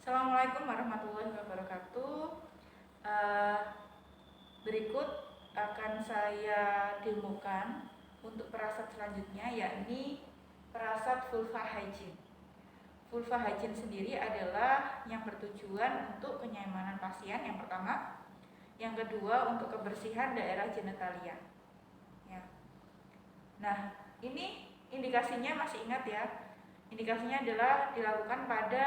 Assalamualaikum warahmatullahi wabarakatuh. Berikut akan saya demokan untuk perasat selanjutnya, yakni perasat vulva hygiene. Vulva hygiene sendiri adalah yang bertujuan untuk kenyamanan pasien yang pertama, yang kedua untuk kebersihan daerah genitalia. Ya. Nah, ini indikasinya masih ingat ya? Indikasinya adalah dilakukan pada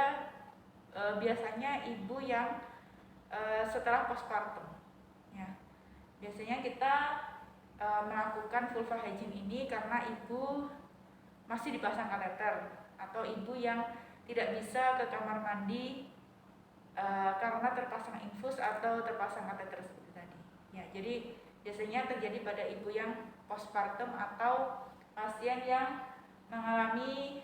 biasanya ibu yang setelah postpartum. Ya. Biasanya kita melakukan vulva hygiene ini karena ibu masih dipasang kateter atau ibu yang tidak bisa ke kamar mandi karena terpasang infus atau terpasang kateter seperti tadi. Ya, jadi biasanya terjadi pada ibu yang postpartum atau pasien yang mengalami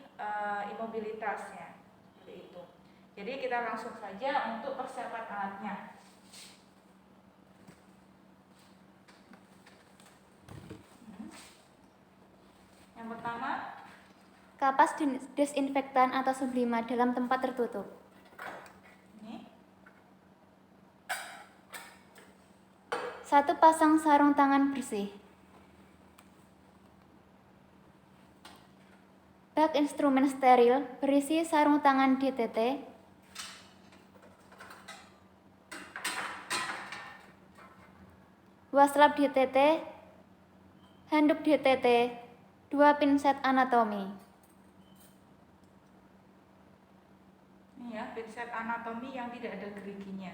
imobilitasnya seperti itu. Jadi kita langsung saja untuk persiapan alatnya. Yang pertama, kapas desinfektan atau sublima dalam tempat tertutup. ini 1 pasang sarung tangan bersih. Bak instrumen steril berisi sarung tangan DTT, waslap DTT, handuk DTT, 2 pinset anatomi. Ini ya, pinset anatomi yang tidak ada geriginya.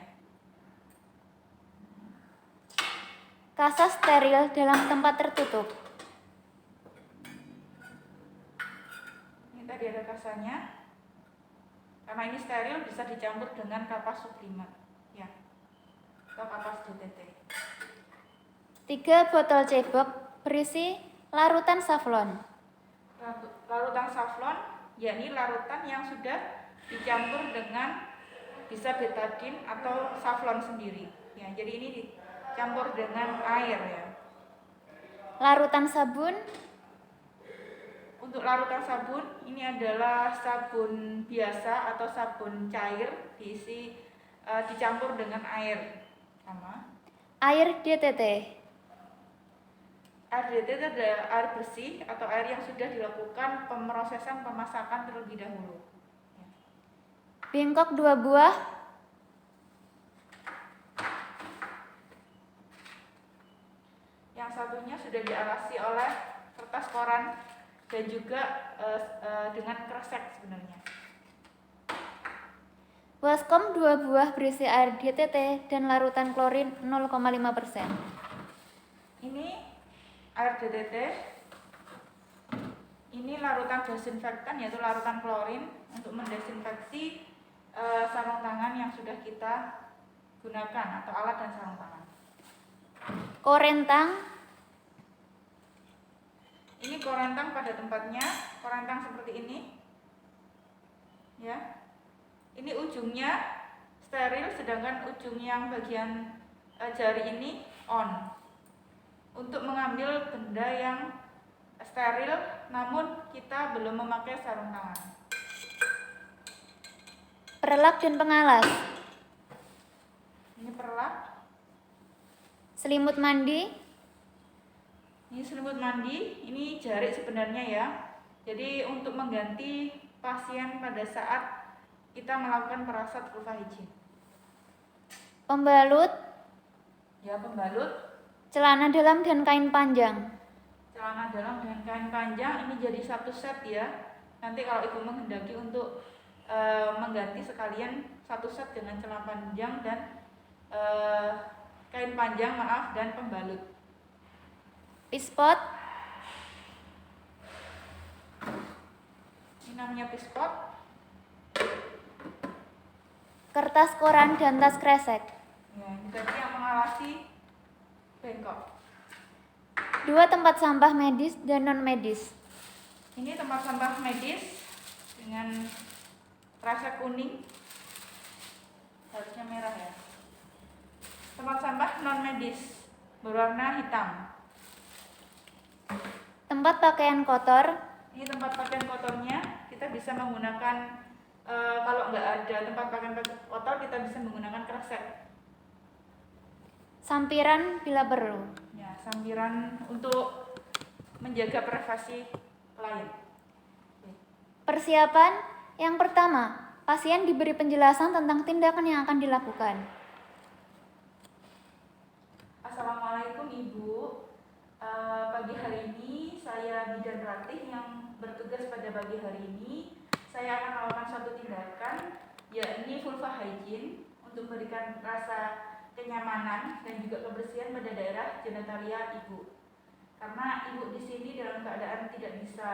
Kasa steril dalam tempat tertutup. Ini tadi ada kasanya. Karena ini steril bisa dicampur dengan kapas sublima, ya, atau kapas DTT. 3 botol cebok berisi larutan safflon. Larutan safflon, yakni larutan yang sudah dicampur dengan bisa betadine atau safflon sendiri. Ya, jadi ini dicampur dengan air ya. Larutan sabun. Untuk larutan sabun ini adalah sabun biasa atau sabun cair dicampur dengan air sama. Air DTT. Air DTT adalah air bersih atau air yang sudah dilakukan pemrosesan pemasakan terlebih dahulu. Bengkok 2 buah. Yang satunya sudah dialasi oleh kertas koran dan juga dengan kresek sebenarnya. Waskom 2 buah berisi air DTT dan larutan klorin 0,5%. Ini air DTT. Ini larutan desinfektan yaitu larutan klorin untuk mendesinfeksi sarung tangan yang sudah kita gunakan atau alat dan sarung tangan. Korentang. Ini korentang pada tempatnya, korentang seperti ini. Ya. Ini ujungnya steril sedangkan ujung yang bagian jari ini on. Untuk mengambil benda yang steril namun kita belum memakai sarung tangan. Perlak dan pengalas. Ini perlak. Selimut mandi. Ini selimut mandi, ini jarik sebenarnya ya. Jadi untuk mengganti pasien pada saat kita melakukan perasat vulva hygiene. Pembalut. Ya, pembalut. Celana dalam dan kain panjang. Celana dalam dan kain panjang ini jadi satu set ya. Nanti kalau ibu menghendaki untuk mengganti sekalian satu set dengan celana panjang dan kain panjang dan pembalut. Pispot. Ini namanya pispot. Kertas koran dan tas kresek. Ya, ini tadi yang mengawasi bengkok. 2 tempat sampah medis dan non medis. Ini tempat sampah medis dengan rasa kuning, harusnya merah ya. Tempat sampah non medis berwarna hitam. Tempat pakaian kotor. Ini tempat pakaian kotornya, kita bisa menggunakan kalau nggak ada pada tempat pakaian kotor kita bisa menggunakan kresek. Sampiran bila perlu. Ya, sampiran untuk menjaga privasi klien. Persiapan yang pertama, pasien diberi penjelasan tentang tindakan yang akan dilakukan. Assalamualaikum Ibu. Pagi hari ini saya Bidan Ratih yang bertugas pada pagi hari ini. Saya akan melakukan suatu tindakan, yakni vulva hygiene, untuk memberikan rasa kenyamanan dan juga kebersihan pada daerah genitalia Ibu. Karena Ibu di sini dalam keadaan tidak bisa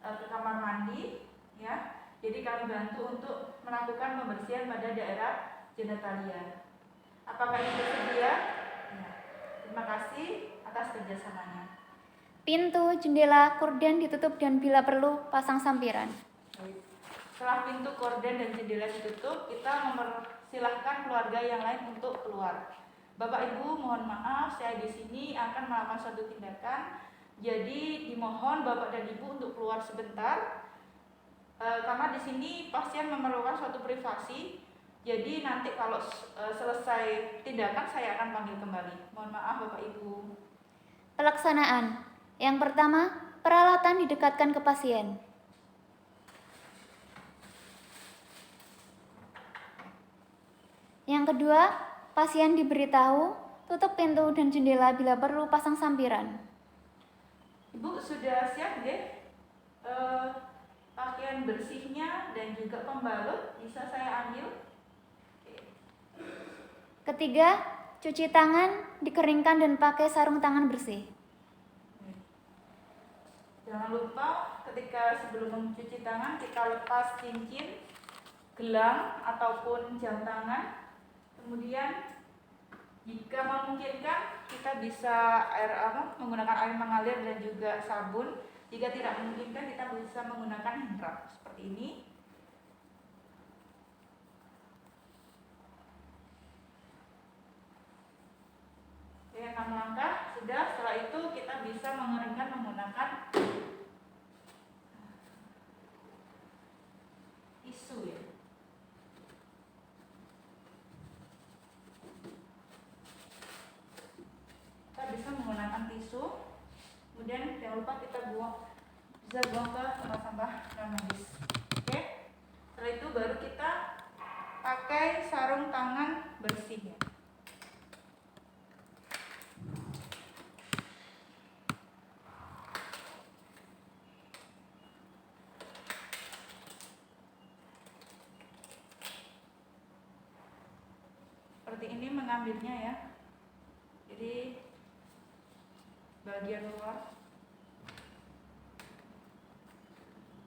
ke kamar mandi, ya. Jadi kami bantu untuk melakukan pembersihan pada daerah genitalia. Apakah Ibu bersedia? Ya. Terima kasih atas kerjasamanya. Pintu, jendela, korden ditutup dan bila perlu pasang sampiran. Setelah pintu, korden, dan jendela ditutup, kita mempersilahkan keluarga yang lain untuk keluar. Bapak Ibu, mohon maaf, saya di sini akan melakukan suatu tindakan. Jadi dimohon Bapak dan Ibu untuk keluar sebentar, karena di sini pasien memerlukan suatu privasi. Jadi nanti kalau selesai tindakan saya akan panggil kembali. Mohon maaf Bapak Ibu. Pelaksanaan. Yang pertama, peralatan didekatkan ke pasien. Yang kedua, pasien diberitahu tutup pintu dan jendela bila perlu pasang sampiran. Ibu sudah siap deh? Pakaian bersihnya dan juga pembalut bisa saya ambil? Ketiga, cuci tangan, dikeringkan dan pakai sarung tangan bersih. Jangan lupa ketika sebelum mencuci tangan kita lepas cincin, gelang ataupun jam tangan. Kemudian jika memungkinkan kita bisa menggunakan air mengalir dan juga sabun. Jika tidak memungkinkan kita bisa menggunakan hand rub seperti ini. Oke, 6 langkah sudah. Setelah itu kita bisa mengeringkan menggunakan tisu ya. Kita bisa menggunakan tisu. Kemudian jangan lupa kita bisa buang ke tempat sampah non medis. Oke. Setelah itu baru kita pakai sarung tangan bersih ya. Seperti ini mengambilnya ya. Jadi bagian luar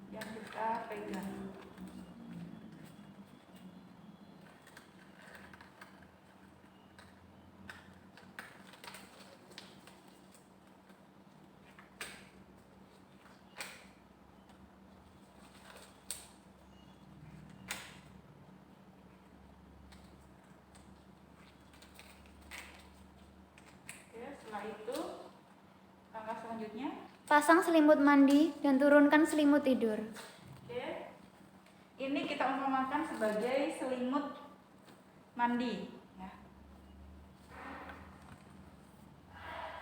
yang kita pegang. Oke, setelah itu langkah selanjutnya, Pasang selimut mandi dan turunkan selimut tidur. oke. Ini kita umpamakan sebagai selimut mandi ya.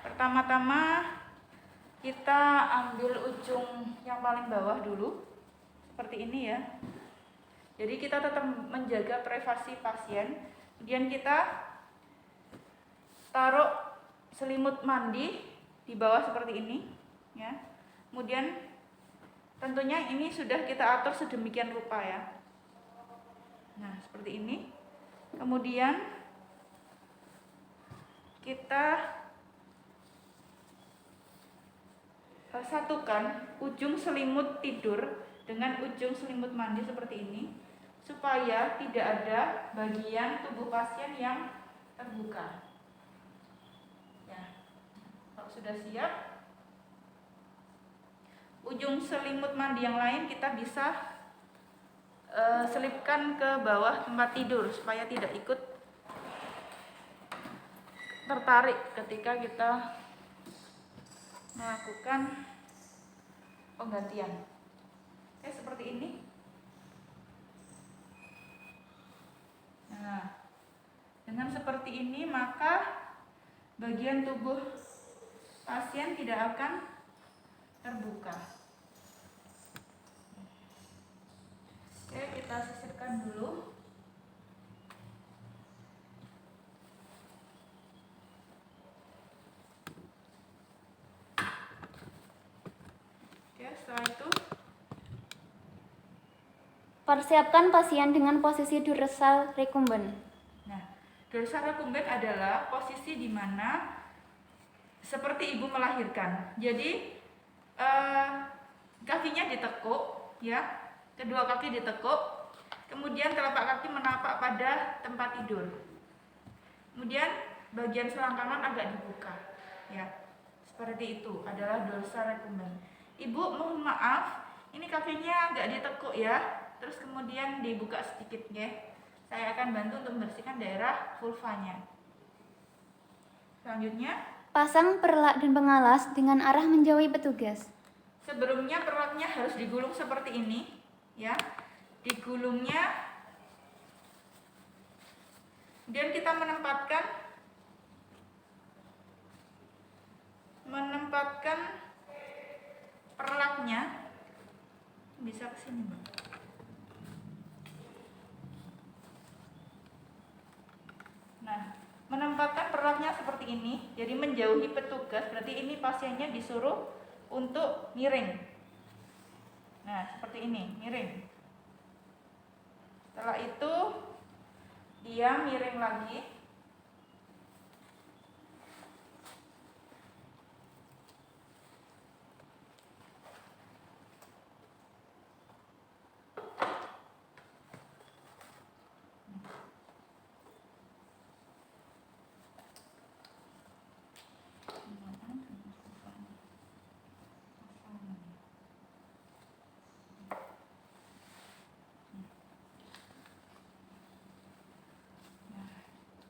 Pertama-tama kita ambil ujung yang paling bawah dulu. Seperti ini ya. Jadi kita tetap menjaga privasi pasien. Kemudian kita taruh selimut mandi di bawah seperti ini ya. Kemudian tentunya ini sudah kita atur sedemikian rupa ya. Nah, seperti ini. Kemudian kita satukan ujung selimut tidur dengan ujung selimut mandi seperti ini, supaya tidak ada bagian tubuh pasien yang terbuka. Ya. Kalau sudah siap, ujung selimut mandi yang lain kita bisa selipkan ke bawah tempat tidur supaya tidak ikut tertarik ketika kita melakukan penggantian. Oke, seperti ini. ini, maka bagian tubuh pasien tidak akan terbuka. Oke, kita sisirkan dulu. Oke, setelah itu persiapkan pasien dengan posisi dorsal recumbent. Nah, dorsal recumbent adalah posisi di mana seperti ibu melahirkan. Jadi kakinya ditekuk, ya, kedua kaki ditekuk, kemudian telapak kaki menapak pada tempat tidur. Kemudian bagian selangkangan agak dibuka, ya, seperti itu adalah dorsal recumbent. Ibu mohon maaf, ini kakinya agak ditekuk ya. Terus kemudian dibuka sedikit ya. Saya akan bantu untuk membersihkan daerah vulvanya. Selanjutnya, pasang perlak dan pengalas dengan arah menjauhi petugas. sebelumnya perlaknya harus digulung seperti ini, ya. Digulungnya. Kemudian kita menempatkan perlaknya bisa ke sini, Mbak. Nah, menempatkan perlaknya seperti ini, jadi menjauhi petugas, berarti ini pasiennya disuruh untuk miring. Nah, seperti ini, miring. Setelah itu, dia miring lagi.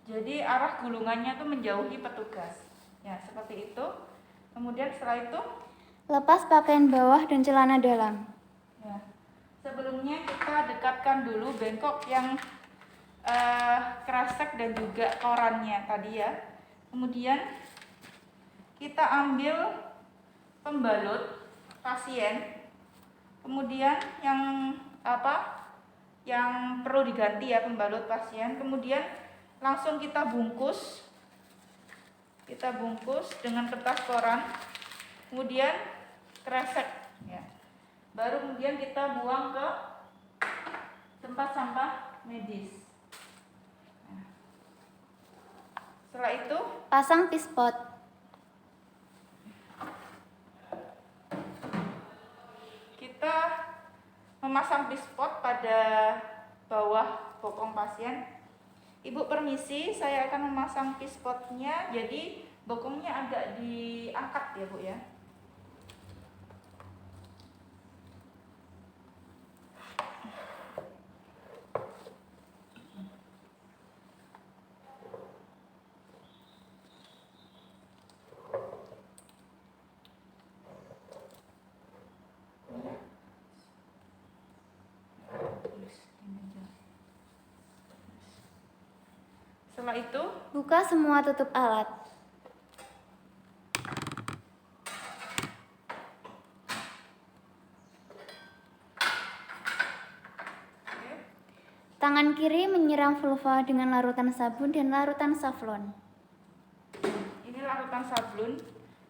Jadi arah gulungannya tuh menjauhi petugas. Ya, seperti itu. Kemudian setelah itu, Lepas pakaian bawah dan celana dalam. ya, sebelumnya kita dekatkan dulu bengkok yang kresek dan juga korannya tadi ya. Kemudian kita ambil pembalut pasien. Kemudian yang perlu diganti ya pembalut pasien. Kemudian langsung kita bungkus dengan kertas koran, kemudian kresek ya. Baru kemudian kita buang ke tempat sampah medis. Nah, setelah itu Pasang pispot. kita memasang pispot pada bawah bokong pasien. Ibu permisi, saya akan memasang pispotnya, jadi bokongnya agak diangkat ya Bu ya. Setelah itu, Buka semua tutup alat. Tangan kiri menyiram vulva dengan larutan sabun dan larutan safflon. ini larutan sabun.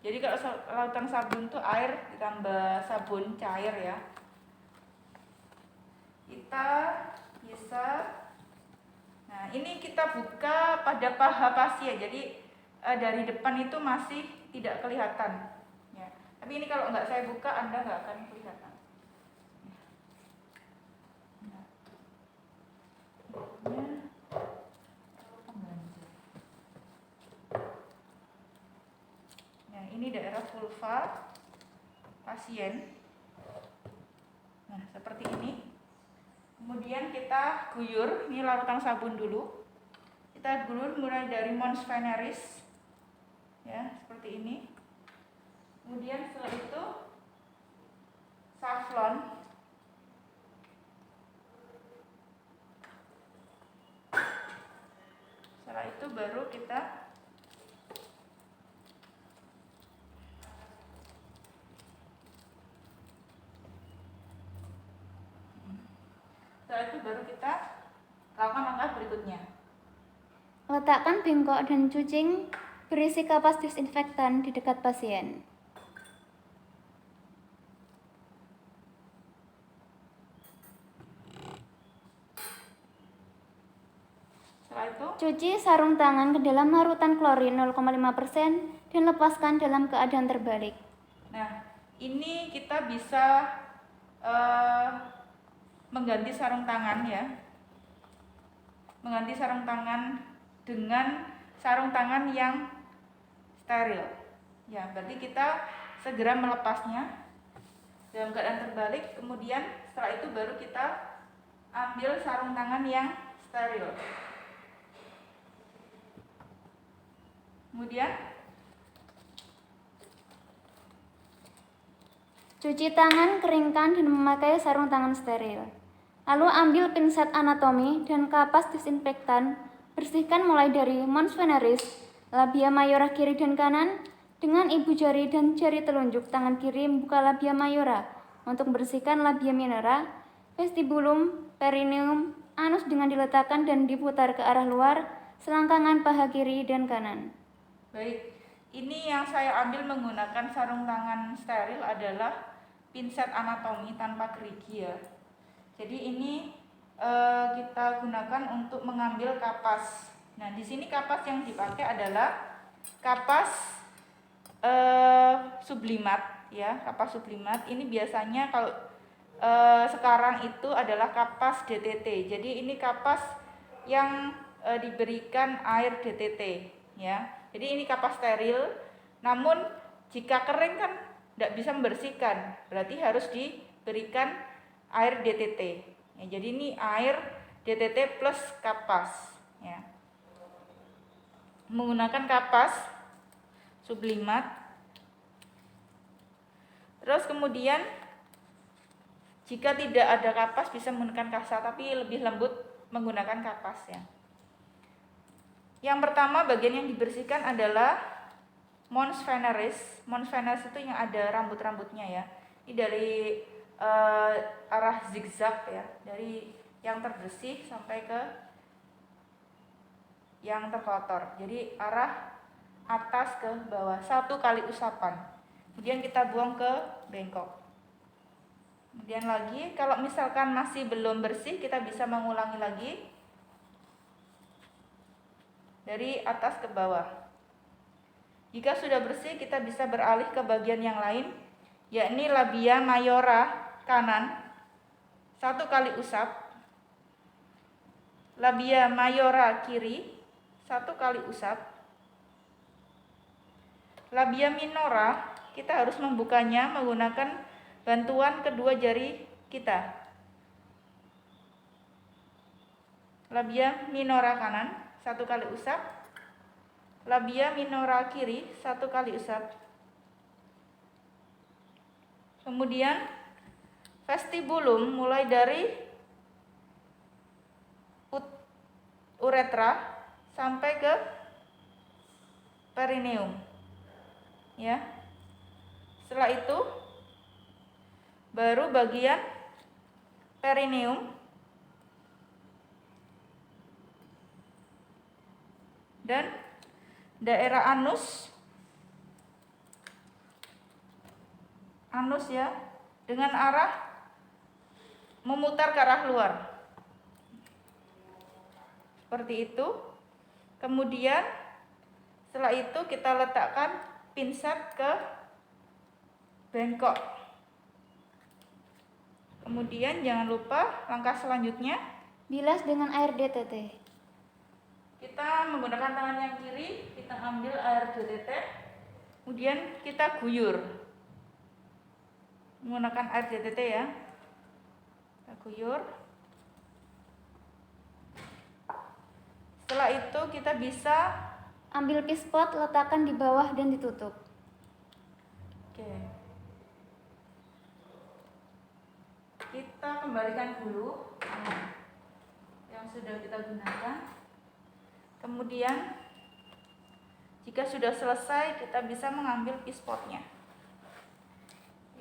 Jadi kalau larutan sabun itu air ditambah sabun cair ya. Kita bisa, nah ini kita buka pada paha pasien. Jadi dari depan itu masih tidak kelihatan. Ya. Tapi ini kalau nggak saya buka, Anda nggak akan kelihatan. Nah, ini daerah vulva pasien. Nah, seperti ini. Kemudian kita guyur, ini larutan sabun dulu. Kita guyur mulai dari mons veneris. Ya, seperti ini. Kemudian setelah itu safflon. Setelah itu baru kita lakukan langkah berikutnya. Letakkan bengkok dan cucing berisi kapas disinfektan di dekat pasien. Setelah itu, cuci sarung tangan ke dalam larutan klorin 0,5% dan lepaskan dalam keadaan terbalik. Nah, ini kita bisa mengganti sarung tangan ya. Mengganti sarung tangan dengan sarung tangan yang steril. Ya, berarti kita segera melepasnya dalam keadaan terbalik. Kemudian setelah itu baru kita ambil sarung tangan yang steril. Kemudian cuci tangan, keringkan, dan memakai sarung tangan steril. Lalu ambil pinset anatomi dan kapas disinfektan. Bersihkan mulai dari mons veneris, labia mayora kiri dan kanan. Dengan ibu jari dan jari telunjuk tangan kiri membuka labia mayora untuk membersihkan labia minora, vestibulum, perineum, anus dengan diletakkan dan diputar ke arah luar, selangkangan paha kiri dan kanan. Baik, ini yang saya ambil menggunakan sarung tangan steril adalah pinset anatomi tanpa gerigi ya. Jadi ini kita gunakan untuk mengambil kapas. Nah, di sini kapas yang dipakai adalah kapas sublimat ya, kapas sublimat. Ini biasanya kalau sekarang itu adalah kapas DTT. Jadi ini kapas yang diberikan air DTT ya. Jadi ini kapas steril. Namun jika kering kan tidak bisa membersihkan, berarti harus diberikan air DTT. Ya, jadi ini air DTT plus kapas. Ya. Menggunakan kapas sublimat. Terus kemudian jika tidak ada kapas bisa menggunakan kasa, tapi lebih lembut menggunakan kapas ya. Yang pertama bagian yang dibersihkan adalah mons veneris. Mons veneris itu yang ada rambut-rambutnya ya. Ini dari arah zigzag ya, dari yang terbersih sampai ke yang terkotor. Jadi arah atas ke bawah, 1 kali usapan. Kemudian kita buang ke bengkok. Kemudian lagi, kalau misalkan masih belum bersih, kita bisa mengulangi lagi dari atas ke bawah. Jika sudah bersih, kita bisa beralih ke bagian yang lain, yakni labia mayora kanan, 1 kali usap. Labia mayora kiri, 1 kali usap. Labia minora, kita harus membukanya menggunakan bantuan kedua jari kita. Labia minora kanan, 1 kali usap. Labia minora kiri, 1 kali usap. Kemudian vestibulum mulai dari uretra sampai ke perineum. Ya. Setelah itu baru bagian perineum dan daerah anus ya, dengan arah memutar ke arah luar. Seperti itu. Kemudian setelah itu kita letakkan pinset ke bengkok. Kemudian jangan lupa langkah selanjutnya, bilas dengan air DTT. Kita menggunakan tangan yang kiri, kita ambil air DTT, kemudian kita guyur. Menggunakan air DTT ya. Kita guyur. Setelah itu kita bisa ambil pispot, letakkan di bawah dan ditutup. Oke. Kita kembalikan dulu yang sudah kita gunakan. Kemudian Jika sudah selesai, kita bisa mengambil pispotnya.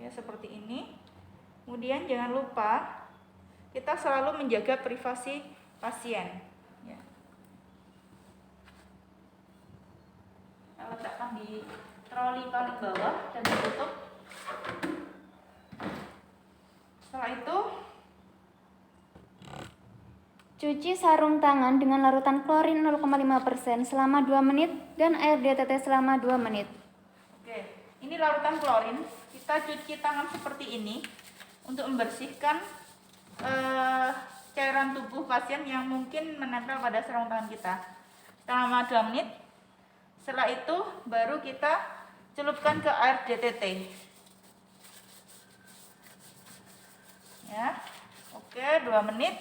Ya, seperti ini. Kemudian jangan lupa kita selalu menjaga privasi pasien. Ya. Kita letakkan di troli paling bawah dan ditutup. Setelah itu, cuci sarung tangan dengan larutan klorin 0,5% selama 2 menit dan air DTT selama 2 menit. oke, ini larutan klorin. Kita cuci tangan seperti ini untuk membersihkan cairan tubuh pasien yang mungkin menempel pada sarung tangan kita selama 2 menit. Setelah itu baru kita celupkan ke air DTT. Ya, oke, 2 menit.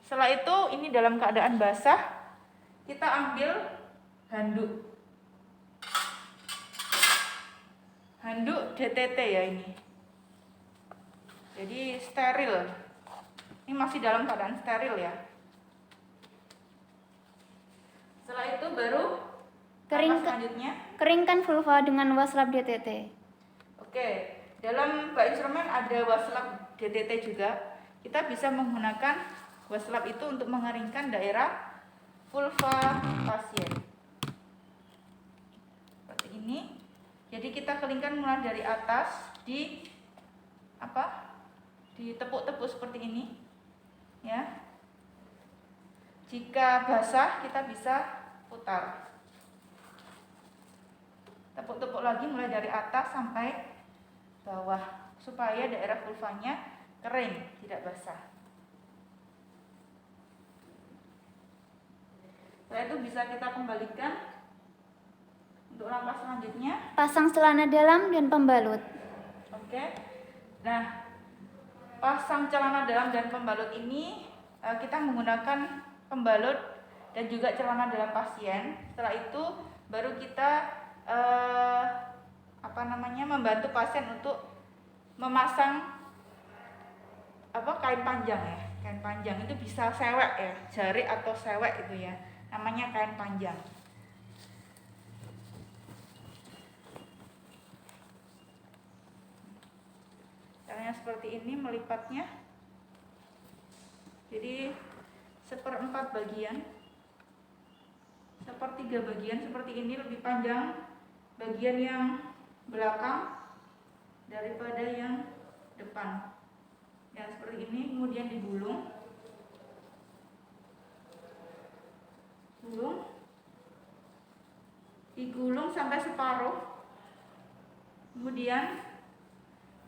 Setelah itu ini dalam keadaan basah, kita ambil handuk DTT ya ini. Jadi steril. Ini masih dalam keadaan steril ya. Setelah itu baru selanjutnya. Keringkan vulva dengan waslap DTT. Oke, dalam bak instrumen ada waslap DTT juga. Kita bisa menggunakan waslap itu untuk mengeringkan daerah vulva pasien. Seperti ini. Jadi kita keringkan mulai dari atas ditepuk-tepuk seperti ini. Ya. Jika basah kita bisa putar. Tepuk-tepuk lagi mulai dari atas sampai bawah supaya daerah vulvanya kering, tidak basah. Setelah itu bisa kita kembalikan untuk langkah selanjutnya. Pasang celana dalam dan pembalut. Oke. Nah, pasang celana dalam dan pembalut ini kita menggunakan pembalut dan juga celana dalam pasien. Setelah itu baru kita membantu pasien untuk memasang kain panjang ya. Kain panjang itu bisa sewek ya, jari atau sewek itu ya. Namanya kain panjang. Caranya seperti ini melipatnya. Jadi 1/4 bagian, 1/3 bagian seperti ini, lebih panjang bagian yang belakang daripada yang depan. Ya, seperti ini, kemudian digulung. Digulung sampai separuh. Kemudian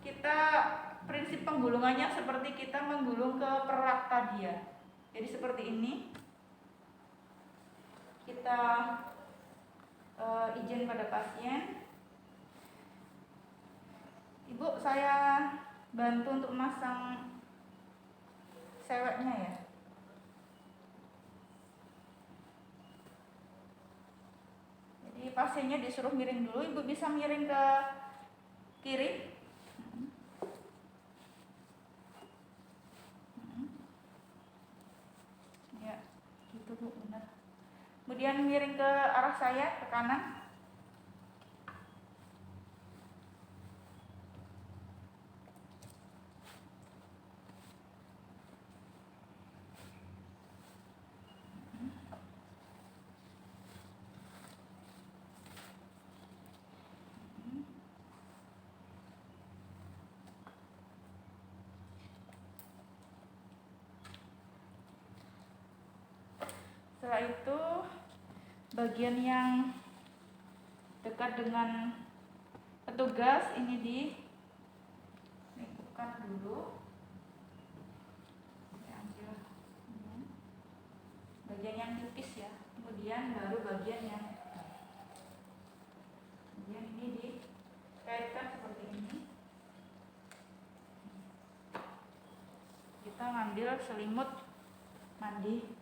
kita prinsip penggulungannya seperti kita menggulung ke perak tadi ya. Jadi seperti ini. Kita izin pada pasien. Ibu, saya bantu untuk masang seweknya ya. Jadi pasiennya disuruh miring dulu. Ibu bisa miring ke kiri. Ya, gitu Bu, benar. Kemudian miring ke arah saya, ke kanan. Setelah itu bagian yang dekat dengan petugas ini dilingkupkan dulu. Bagian yang tipis ya, kemudian baru bagian yang ini dikaitkan seperti ini. Kita ngambil selimut mandi.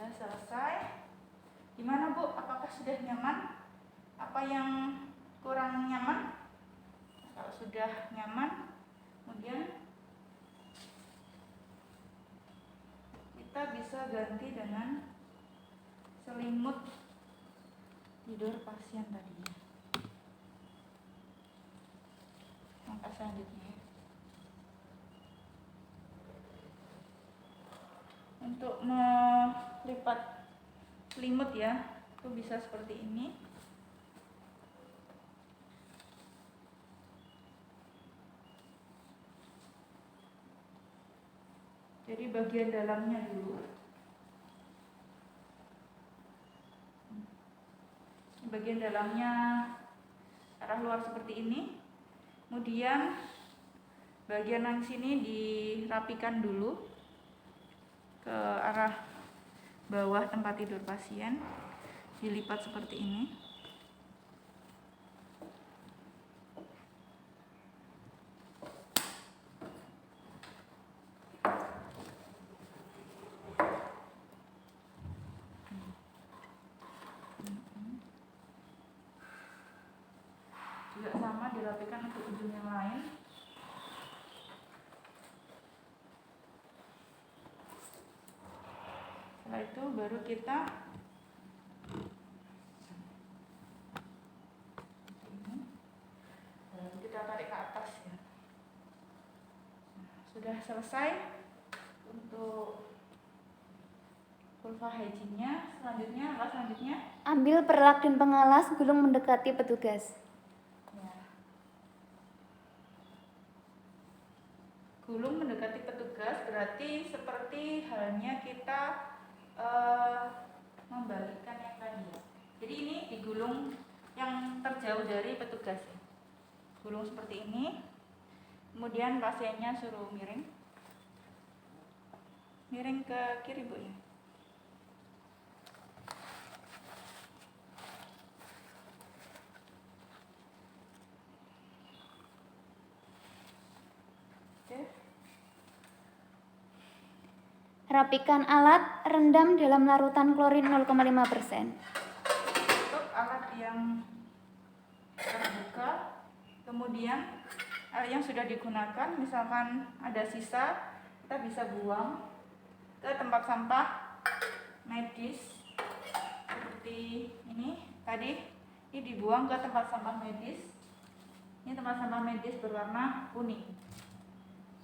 Nah, selesai. Gimana Bu? Apakah sudah nyaman? Apa yang kurang nyaman? Kalau sudah nyaman, kemudian kita bisa bisa ganti dengan selimut tidur pasien tadi. Langkah selanjutnya, untuk melipat selimut ya, itu bisa seperti ini. Jadi bagian dalamnya dulu. Bagian dalamnya arah luar seperti ini. Kemudian bagian yang sini dirapikan dulu ke arah bawah tempat tidur pasien. Dilipat seperti ini. Juga sama dirapikan untuk ujung yang lain. Setelah itu baru kita tarik ke atas ya. Sudah selesai untuk vulva hygiene-nya. Selanjutnya Ambil perlak dan pengalas, gulung mendekati petugas. ya. Gulung mendekati petugas berarti seperti halnya kita membalikkan yang tadi ya. Jadi ini digulung yang terjauh dari petugas ya. Gulung seperti ini. Kemudian pasiennya suruh miring ke kiri Bu ya. Oke. Rapikan alat, rendam dalam larutan klorin 0,5%. Untuk alat yang terbuka, kemudian alat yang sudah digunakan, misalkan ada sisa, kita bisa buang ke tempat sampah medis seperti ini. Tadi ini dibuang ke tempat sampah medis. Ini tempat sampah medis berwarna kuning.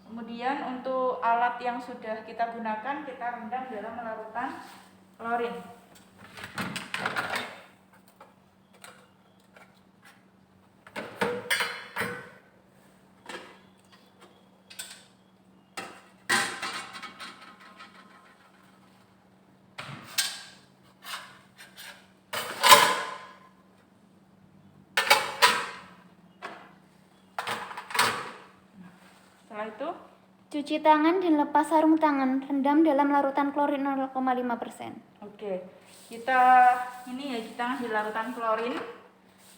Kemudian untuk alat yang sudah kita gunakan, kita rendam dalam larutan klorin. Setelah itu Cuci tangan dan lepas sarung tangan, rendam dalam larutan klorin 0,5%. Oke, kita ini ya kita di larutan klorin.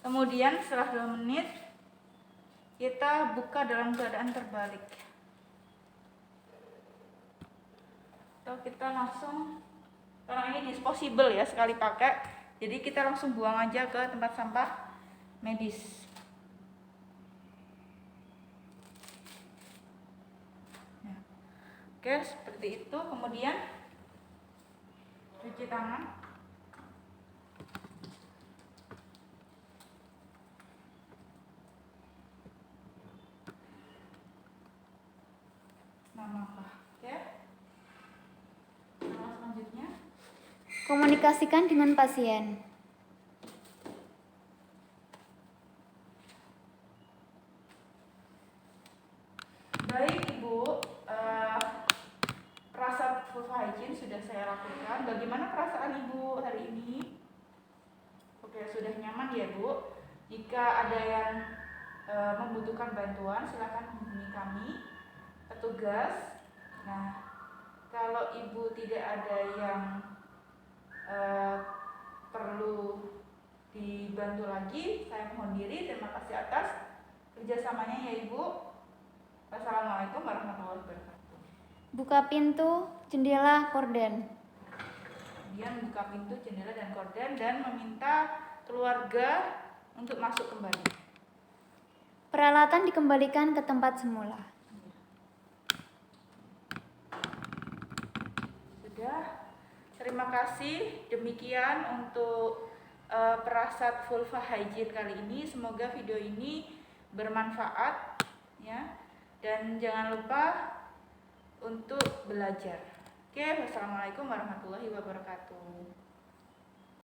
Kemudian setelah 2 menit kita buka dalam keadaan terbalik. Atau kita langsung, karena ini disposable ya, sekali pakai, jadi kita langsung buang aja ke tempat sampah medis. Oke, seperti itu. Kemudian cuci tangan. Oke. Selanjutnya Komunikasikan dengan pasien. baik Ibu, perasaan vulva hygiene sudah saya lakukan. Bagaimana perasaan Ibu hari ini? Oke, sudah nyaman ya Bu? Jika ada yang membutuhkan bantuan, silakan hubungi kami, petugas. Nah, kalau Ibu tidak ada yang perlu dibantu lagi, saya mohon diri. Terima kasih atas kerjasamanya ya Ibu. Wassalamualaikum warahmatullahi wabarakatuh. Buka pintu, jendela, korden. Kemudian buka pintu, jendela, dan korden, dan meminta keluarga untuk masuk kembali. Peralatan dikembalikan ke tempat semula. Sudah. Terima kasih. Demikian untuk perasat vulva hygiene kali ini. Semoga video ini bermanfaat ya. Dan jangan lupa untuk belajar. Oke, wassalamualaikum warahmatullahi wabarakatuh.